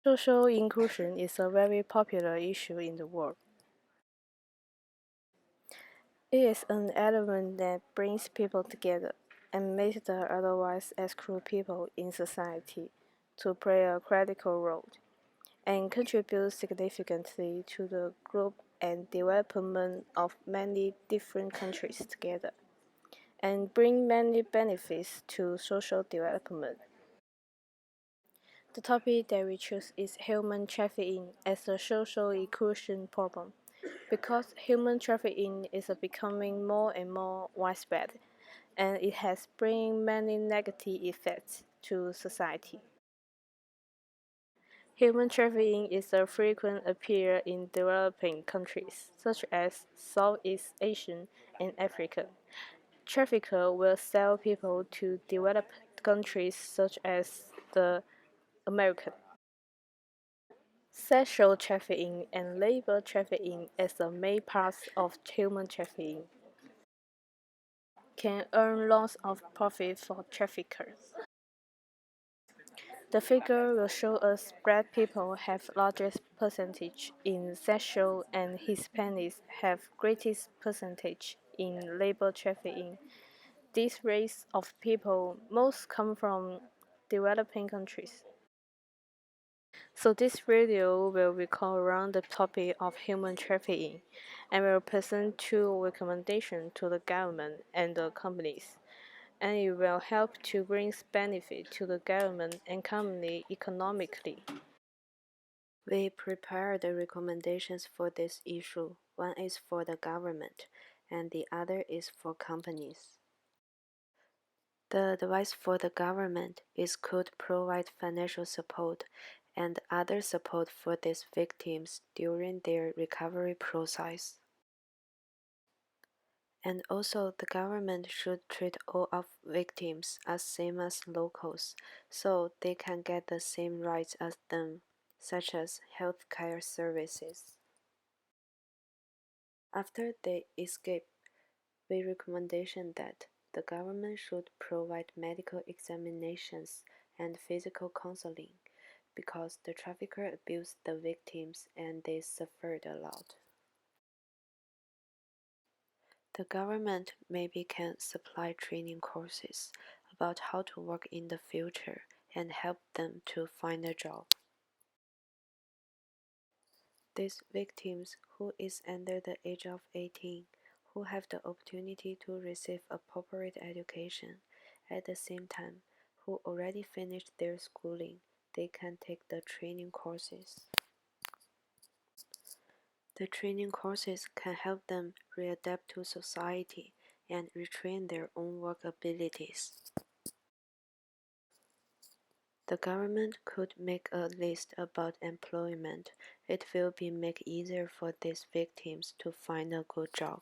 Social inclusion is a very popular issue in the world. It is an element that brings people together and makes the otherwise excluded people in society to play a critical role and contribute significantly to the growth and development of many different countries together and bring many benefits to social development. The topic that we choose is human trafficking as a social inclusion problem, because human trafficking is becoming more and more widespread, and it has bring many negative effects to society. Human trafficking is a frequent appear in developing countries such as Southeast Asia and Africa. Traffickers will sell people to developed countries such as the American. Sexual trafficking and labor trafficking as the main parts of human trafficking can earn lots of profit for traffickers. The figure will show us black people have largest percentage in sexual and Hispanics have greatest percentage in labor trafficking. These race of people most come from developing countries. So this video will recall around the topic of human trafficking and will present two recommendations to the government and the companies, and it will help to bring benefit to the government and company economically. We prepare the recommendations for this issue. One is for the government and the other is for companies. The advice for the government is could provide financial support and other support for these victims during their recovery process. And also, the government should treat all of victims as same as locals, so they can get the same rights as them, such as health care services. After they escape, we recommendation that the government should provide medical examinations and physical counseling because the trafficker abused the victims and they suffered a lot. The government maybe can supply training courses about how to work in the future and help them to find a job. These victims who is under the age of 18 who have the opportunity to receive appropriate education at the same time who already finished their schooling, they can take the training courses. The training courses can help them readapt to society and retrain their own work abilities. The government could make a list about employment. It will be make easier for these victims to find a good job.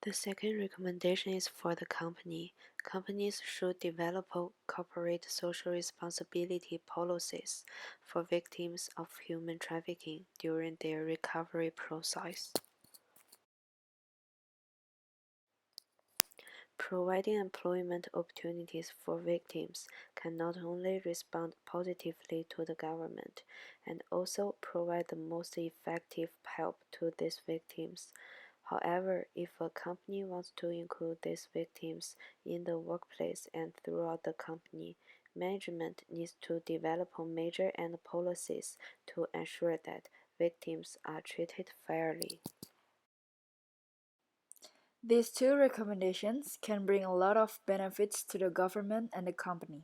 The second recommendation is for the company. Companies should develop corporate social responsibility policies for victims of human trafficking during their recovery process. Providing employment opportunities for victims can not only respond positively to the government and also provide the most effective help to these victims. However, if a company wants to include these victims in the workplace and throughout the company, management needs to develop measures and policies to ensure that victims are treated fairly. These two recommendations can bring a lot of benefits to the government and the company.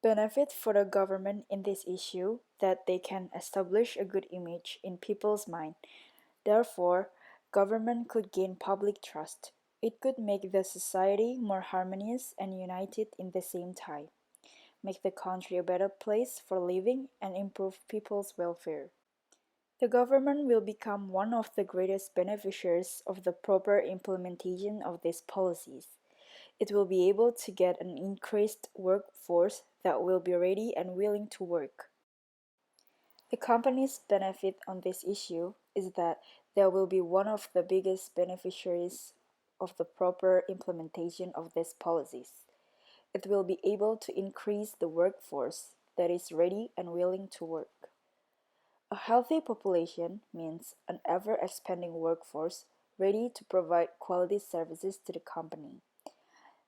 Benefit for the government in this issue that they can establish a good image in people's mind. Therefore, government could gain public trust. It could make the society more harmonious and united in the same time, make the country a better place for living and improve people's welfare. The government will become one of the greatest beneficiaries of the proper implementation of these policies. It will be able to get an increased workforce that will be ready and willing to work. The company's benefit on this issue is that they will be one of the biggest beneficiaries of the proper implementation of these policies. it will be able to increase the workforce that is ready and willing to work. A healthy population means an ever-expanding workforce ready to provide quality services to the company.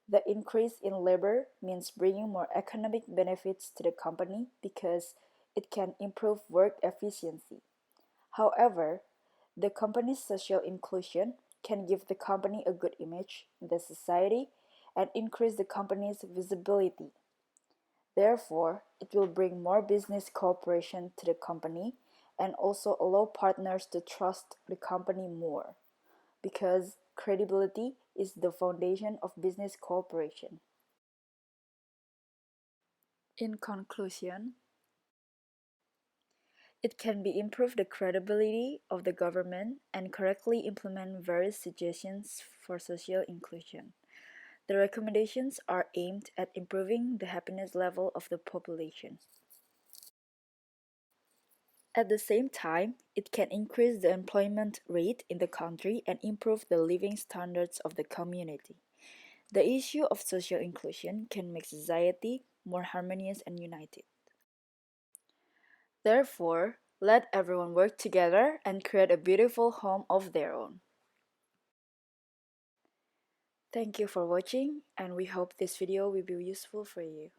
The increase in labor means bringing more economic benefits to the company because it can improve work efficiency. However, the company's social inclusion can give the company a good image in the society and increase the company's visibility. Therefore, it will bring more business cooperation to the company and also allow partners to trust the company more, because credibility is the foundation of business cooperation. In conclusion, it can be improve the credibility of the government and correctly implement various suggestions for social inclusion. The recommendations are aimed at improving the happiness level of the population. At the same time, it can increase the employment rate in the country and improve the living standards of the community. The issue of social inclusion can make society more harmonious and united. Therefore, let everyone work together and create a beautiful home of their own. Thank you for watching, and we hope this video will be useful for you.